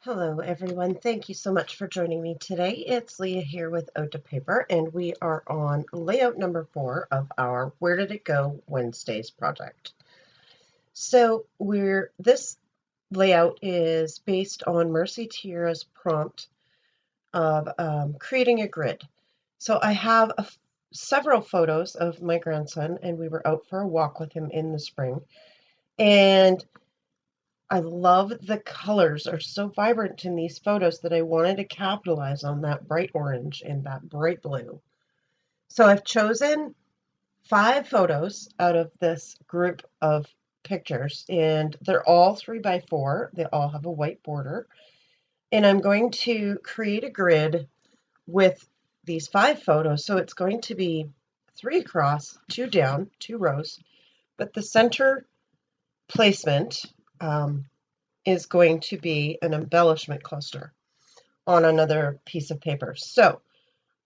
Hello, everyone. Thank you so much for joining me today. It's Leah here with Ode to Paper, and we are on layout number 4 of our Where Did It Go Wednesdays project. So this layout is based on Mercy Tiara's prompt of creating a grid. So I have several photos of my grandson, and we were out for a walk with him in the spring. And I love the colors are so vibrant in these photos that I wanted to capitalize on that bright orange and that bright blue. So I've chosen 5 photos out of this group of pictures, and they're all 3x4. They all have a white border. And I'm going to create a grid with these 5 photos. So it's going to be 3 across, 2 down, 2 rows. But the center placement is going to be an embellishment cluster on another piece of paper. So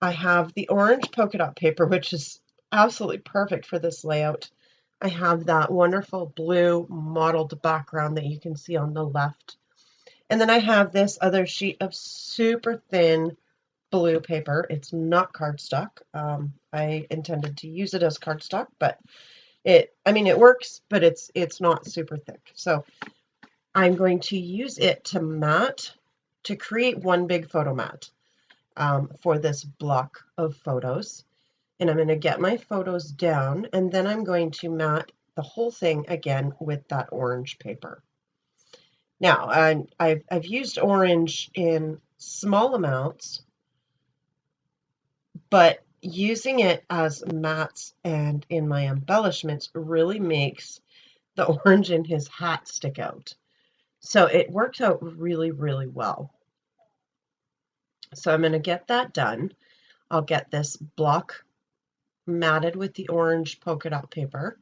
I have the orange polka dot paper, which is absolutely perfect for this layout. I have that wonderful blue mottled background that you can see on the left. And then I have this other sheet of super thin blue paper. It's not cardstock. I intended to use it as cardstock, but it works, but it's not super thick. So I'm going to use it to create one big photo mat for this block of photos. And I'm going to get my photos down, and then I'm going to mat the whole thing again with that orange paper. Now, I've used orange in small amounts, but using it as mats and in my embellishments really makes the orange in his hat stick out. So it worked out really, really well. So I'm going to get that done. I'll get this block matted with the orange polka dot paper.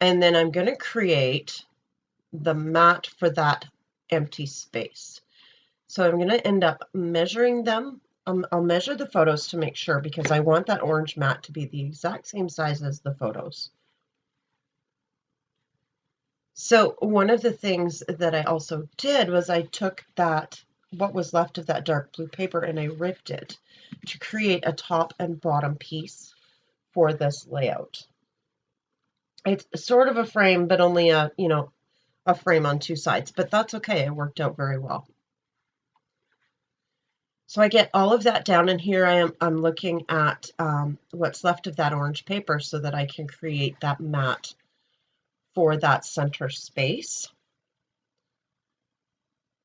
And then I'm going to create the mat for that empty space. So I'm going to end up measuring them. I'll measure the photos to make sure, because I want that orange mat to be the exact same size as the photos. So one of the things that I also did was I took what was left of that dark blue paper, and I ripped it to create a top and bottom piece for this layout. It's sort of a frame, but only a frame on 2 sides, but that's okay. It worked out very well. So I get all of that down, and here I'm looking at what's left of that orange paper so that I can create that mat for that center space.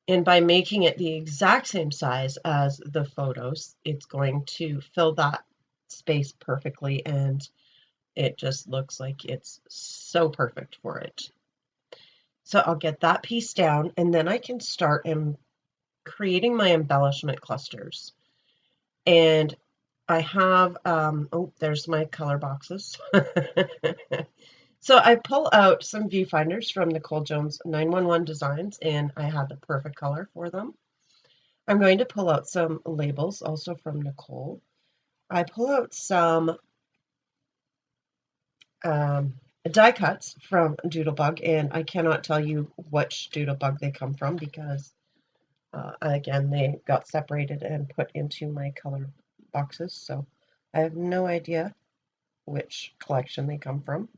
And by making it the exact same size as the photos, it's going to fill that space perfectly, and it just looks like it's so perfect for it. So I'll get that piece down, and then I can start creating my embellishment clusters. And I have, there's my color boxes. So I pull out some viewfinders from Nicole Jones 911 Designs, and I had the perfect color for them. I'm going to pull out some labels also from Nicole. I pull out some die cuts from Doodlebug, and I cannot tell you which Doodlebug they come from because, again, they got separated and put into my color boxes, so I have no idea which collection they come from.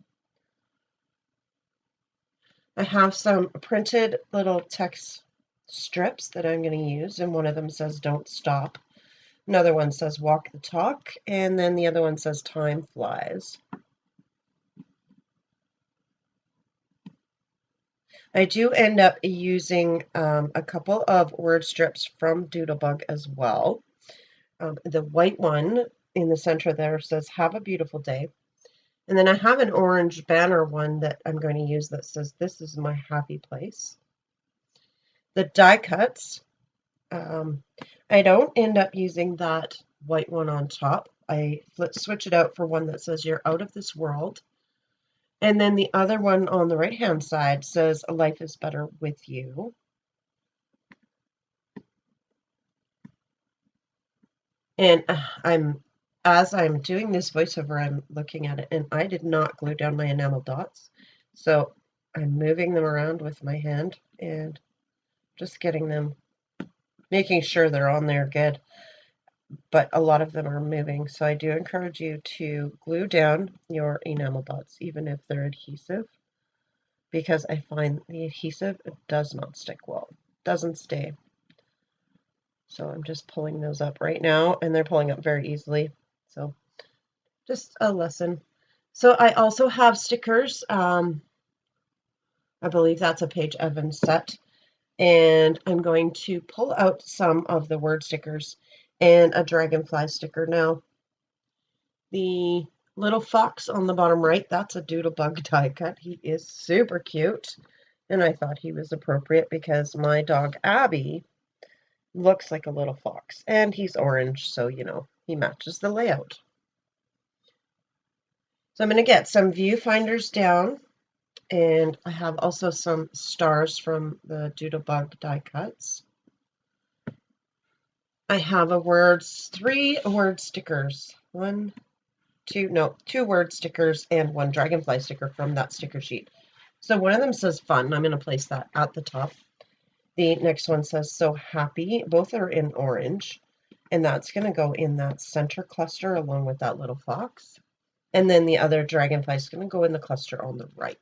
I have some printed little text strips that I'm going to use, and one of them says "Don't Stop." Another one says "Walk the Talk," and then the other one says "Time Flies." I do end up using a couple of word strips from Doodlebug as well. The white one in the center there says "Have a beautiful day." And then I have an orange banner one that I'm going to use that says "This is my happy place." The die cuts, I don't end up using that white one on top. I switch it out for one that says "You're out of this world." And then the other one on the right-hand side says "Life is better with you." And as I'm doing this voiceover, I'm looking at it, and I did not glue down my enamel dots. So I'm moving them around with my hand and just getting them making sure they're on there good, but a lot of them are moving. So I do encourage you to glue down your enamel dots, even if they're adhesive, because I find the adhesive does not stick well, doesn't stay. So I'm just pulling those up right now, and they're pulling up very easily. So just a lesson. So I also have stickers. I believe that's a Paige Evans set. And I'm going to pull out some of the word stickers and a dragonfly sticker. Now, the little fox on the bottom right, that's a doodlebug die cut. He is super cute. And I thought he was appropriate because my dog Abby looks like a little fox. And he's orange, so, you know, he matches the layout. So I'm going to get some viewfinders down. And I have also some stars from the doodlebug die cuts. I have three word stickers. Two word stickers and one dragonfly sticker from that sticker sheet. So one of them says fun. I'm going to place that at the top. The next one says so happy. Both are in orange. And that's going to go in that center cluster along with that little fox. And then the other dragonfly is going to go in the cluster on the right.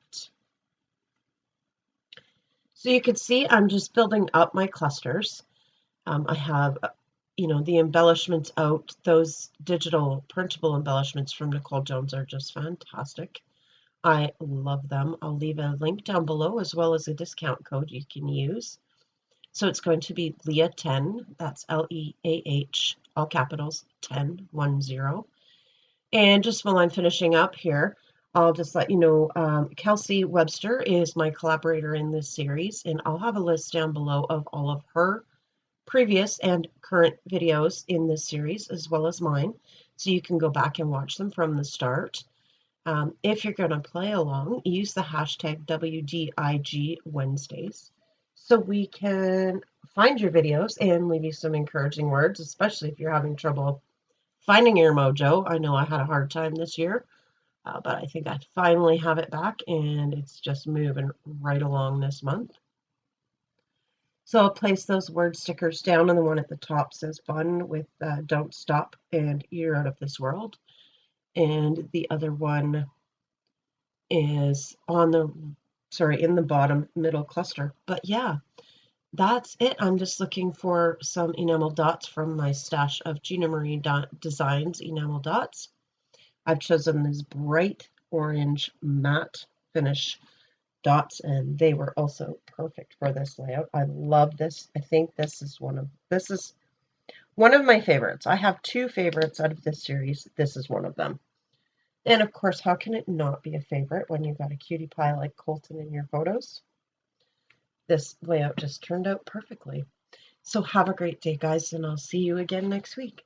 So you can see I'm just building up my clusters. I have, the embellishments out. Those digital printable embellishments from Nicole Jones are just fantastic. I love them. I'll leave a link down below as well as a discount code you can use. So it's going to be Leah 10. That's Leah, all capitals, 10, 10. And just while I'm finishing up here, I'll just let you know, Kelsey Webster is my collaborator in this series, and I'll have a list down below of all of her previous and current videos in this series, as well as mine, so you can go back and watch them from the start. If you're going to play along, use the hashtag WDIG Wednesdays, so we can find your videos and leave you some encouraging words, especially if you're having trouble finding your mojo. I know I had a hard time this year, but I think I finally have it back, and it's just moving right along this month. So I'll place those word stickers down, and the one at the top says fun with don't stop and you're out of this world. And the other one is in the bottom middle cluster. But yeah, that's it. I'm just looking for some enamel dots from my stash of Gina Marie Designs enamel dots. I've chosen this bright orange matte finish dots, and they were also perfect for this layout. I love this. I think this is one of my favorites. I have two favorites out of this series. This is one of them. And of course, how can it not be a favorite when you've got a cutie pie like Colton in your photos? This layout just turned out perfectly. So have a great day, guys, and I'll see you again next week.